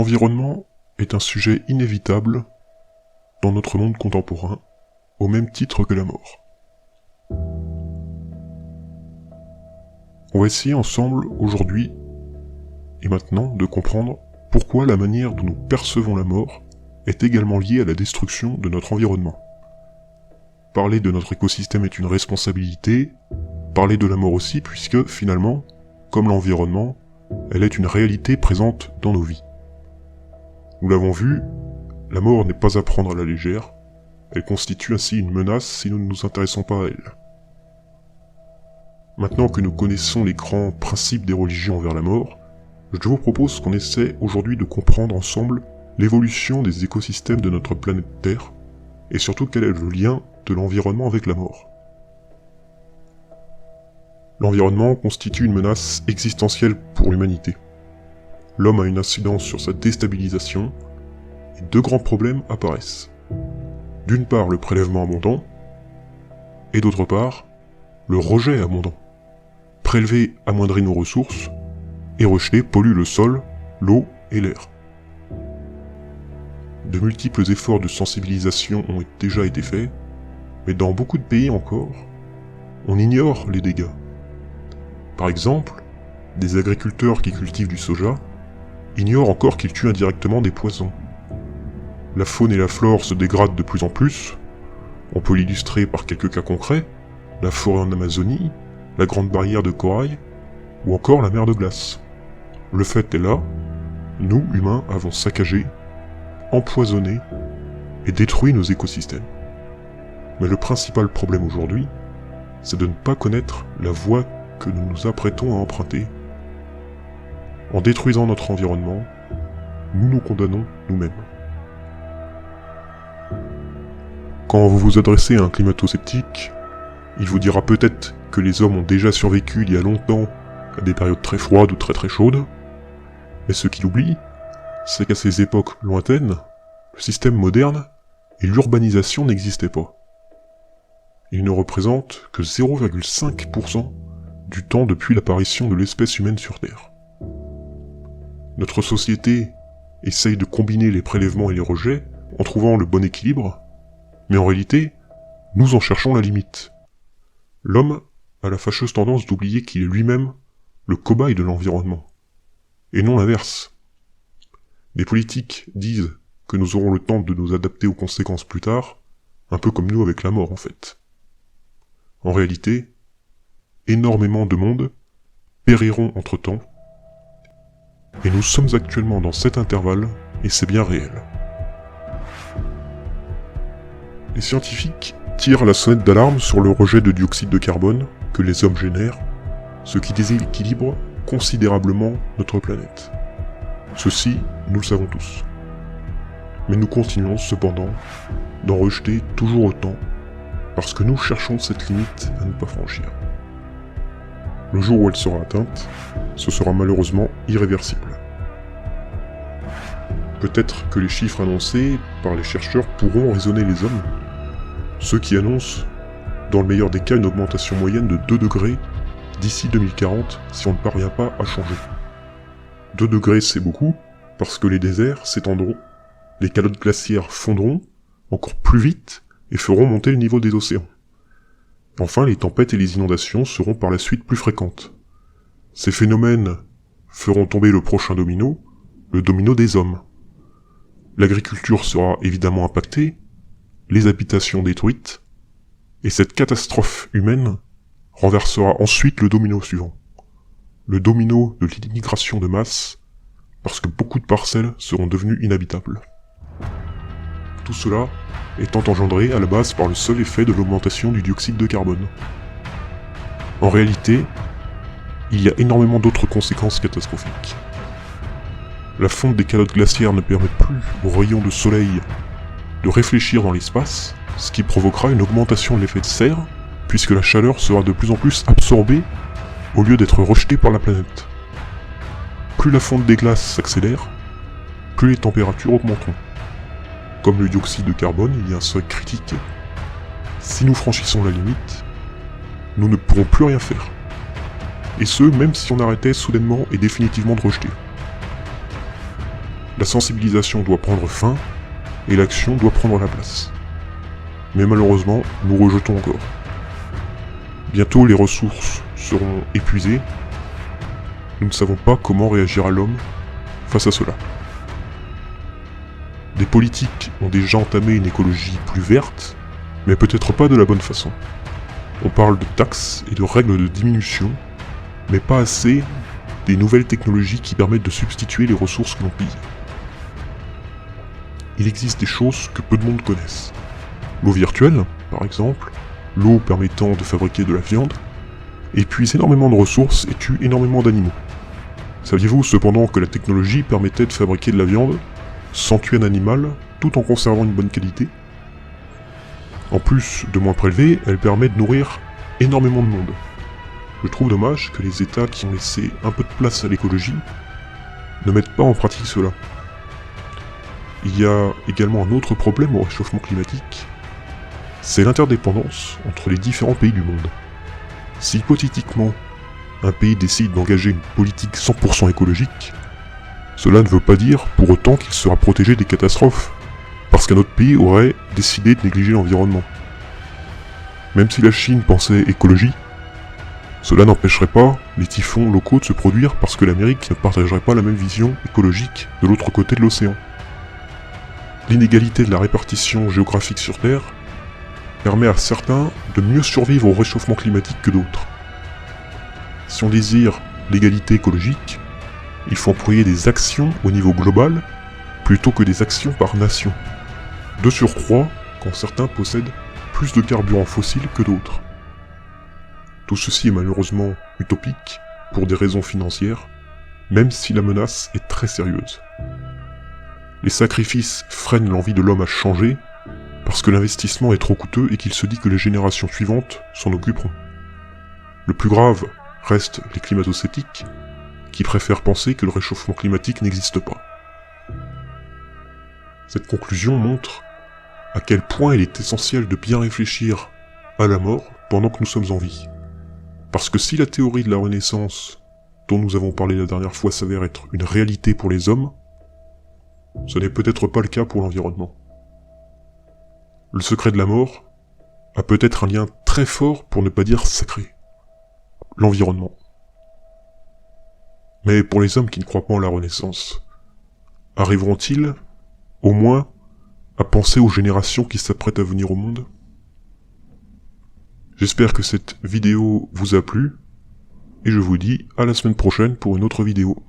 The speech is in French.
L'environnement est un sujet inévitable dans notre monde contemporain, au même titre que la mort. On va essayer ensemble, aujourd'hui et maintenant, de comprendre pourquoi la manière dont nous percevons la mort est également liée à la destruction de notre environnement. Parler de notre écosystème est une responsabilité, parler de la mort aussi, puisque finalement, comme l'environnement, elle est une réalité présente dans nos vies. Nous l'avons vu, la mort n'est pas à prendre à la légère, elle constitue ainsi une menace si nous ne nous intéressons pas à elle. Maintenant que nous connaissons les grands principes des religions envers la mort, je vous propose qu'on essaie aujourd'hui de comprendre ensemble l'évolution des écosystèmes de notre planète Terre, et surtout quel est le lien de l'environnement avec la mort. L'environnement constitue une menace existentielle pour l'humanité. L'homme a une incidence sur sa déstabilisation, et deux grands problèmes apparaissent. D'une part, le prélèvement abondant, et d'autre part, le rejet abondant. Prélever amoindrit nos ressources, et rejeter pollue le sol, l'eau et l'air. De multiples efforts de sensibilisation ont déjà été faits, mais dans beaucoup de pays encore, on ignore les dégâts. Par exemple, des agriculteurs qui cultivent du soja ignorent encore qu'ils tuent indirectement des poissons. La faune et la flore se dégradent de plus en plus, on peut l'illustrer par quelques cas concrets, la forêt en Amazonie, la grande barrière de corail, ou encore la mer de glace. Le fait est là, nous, humains, avons saccagé, empoisonné et détruit nos écosystèmes. Mais le principal problème aujourd'hui, c'est de ne pas connaître la voie que nous nous apprêtons à emprunter. En détruisant notre environnement, nous nous condamnons nous-mêmes. Quand vous vous adressez à un climato-sceptique, il vous dira peut-être que les hommes ont déjà survécu il y a longtemps à des périodes très froides ou très chaudes, mais ce qu'il oublie, c'est qu'à ces époques lointaines, le système moderne et l'urbanisation n'existaient pas. Ils ne représentent que 0,5% du temps depuis l'apparition de l'espèce humaine sur Terre. Notre société essaye de combiner les prélèvements et les rejets en trouvant le bon équilibre, mais en réalité, nous en cherchons la limite. L'homme a la fâcheuse tendance d'oublier qu'il est lui-même le cobaye de l'environnement, et non l'inverse. Les politiques disent que nous aurons le temps de nous adapter aux conséquences plus tard, un peu comme nous avec la mort en fait. En réalité, énormément de monde périront entre-temps, et nous sommes actuellement dans cet intervalle, et c'est bien réel. Les scientifiques tirent la sonnette d'alarme sur le rejet de dioxyde de carbone que les hommes génèrent, ce qui déséquilibre considérablement notre planète. Ceci, nous le savons tous. Mais nous continuons cependant d'en rejeter toujours autant, parce que nous cherchons cette limite à ne pas franchir. Le jour où elle sera atteinte, ce sera malheureusement irréversible. Peut-être que les chiffres annoncés par les chercheurs pourront raisonner les hommes, ceux qui annoncent, dans le meilleur des cas, une augmentation moyenne de 2 degrés d'ici 2040 si on ne parvient pas à changer. 2 degrés c'est beaucoup, parce que les déserts s'étendront, les calottes glaciaires fondront encore plus vite et feront monter le niveau des océans. Enfin, les tempêtes et les inondations seront par la suite plus fréquentes. Ces phénomènes feront tomber le prochain domino, le domino des hommes. L'agriculture sera évidemment impactée, les habitations détruites, et cette catastrophe humaine renversera ensuite le domino suivant. Le domino de l'immigration de masse, parce que beaucoup de parcelles seront devenues inhabitables. Tout cela étant engendré à la base par le seul effet de l'augmentation du dioxyde de carbone. En réalité, il y a énormément d'autres conséquences catastrophiques. La fonte des calottes glaciaires ne permet plus aux rayons de soleil de réfléchir dans l'espace, ce qui provoquera une augmentation de l'effet de serre, puisque la chaleur sera de plus en plus absorbée au lieu d'être rejetée par la planète. Plus la fonte des glaces s'accélère, plus les températures augmenteront. Comme le dioxyde de carbone, il y a un seuil critique. Si nous franchissons la limite, nous ne pourrons plus rien faire. Et ce, même si on arrêtait soudainement et définitivement de rejeter. la sensibilisation doit prendre fin, et l'action doit prendre la place. Mais malheureusement, nous rejetons encore. Bientôt les ressources seront épuisées. Nous ne savons pas comment réagira l'homme face à cela. Des politiques ont déjà entamé une écologie plus verte, mais peut-être pas de la bonne façon. On parle de taxes et de règles de diminution, mais pas assez des nouvelles technologies qui permettent de substituer les ressources que l'on pille. Il existe des choses que peu de monde connaissent. L'eau virtuelle, par exemple, l'eau permettant de fabriquer de la viande, épuise énormément de ressources et tue énormément d'animaux. Saviez-vous cependant que la technologie permettait de fabriquer de la viande sans tuer un animal, tout en conservant une bonne qualité? En plus de moins prélever, elle permet de nourrir énormément de monde. Je trouve dommage que les États qui ont laissé un peu de place à l'écologie ne mettent pas en pratique cela. Il y a également un autre problème au réchauffement climatique, c'est l'interdépendance entre les différents pays du monde. Si hypothétiquement, un pays décide d'engager une politique 100% écologique, cela ne veut pas dire pour autant qu'il sera protégé des catastrophes, parce qu'un autre pays aurait décidé de négliger l'environnement. Même si la Chine pensait écologie, cela n'empêcherait pas les typhons locaux de se produire parce que l'Amérique ne partagerait pas la même vision écologique de l'autre côté de l'océan. L'inégalité de la répartition géographique sur Terre permet à certains de mieux survivre au réchauffement climatique que d'autres. Si on désire l'égalité écologique, il faut employer des actions au niveau global plutôt que des actions par nation. De surcroît, quand certains possèdent plus de carburants fossiles que d'autres. Tout ceci est malheureusement utopique pour des raisons financières, même si la menace est très sérieuse. Les sacrifices freinent l'envie de l'homme à changer, parce que l'investissement est trop coûteux et qu'il se dit que les générations suivantes s'en occuperont. Le plus grave reste les climato-sceptiques, qui préfèrent penser que le réchauffement climatique n'existe pas. Cette conclusion montre à quel point il est essentiel de bien réfléchir à la mort pendant que nous sommes en vie. Parce que si la théorie de la Renaissance, dont nous avons parlé la dernière fois, s'avère être une réalité pour les hommes, ce n'est peut-être pas le cas pour l'environnement. Le secret de la mort a peut-être un lien très fort, pour ne pas dire sacré. L'environnement. Mais pour les hommes qui ne croient pas en la Renaissance, arriveront-ils, au moins, à penser aux générations qui s'apprêtent à venir au monde? J'espère que cette vidéo vous a plu, et je vous dis à la semaine prochaine pour une autre vidéo.